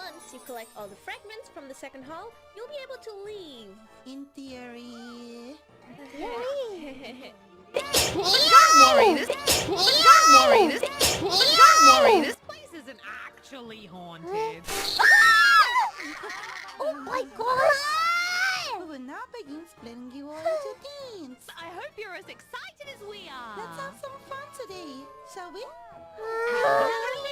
once you collect all the fragments from the second hall, you'll be able to leave. In theory. Don't worry, this place isn't actually haunted. Oh my gosh! We will now begin splitting you all into teams. I hope you're as excited as we are. Let's have some fun today, shall we? Ah.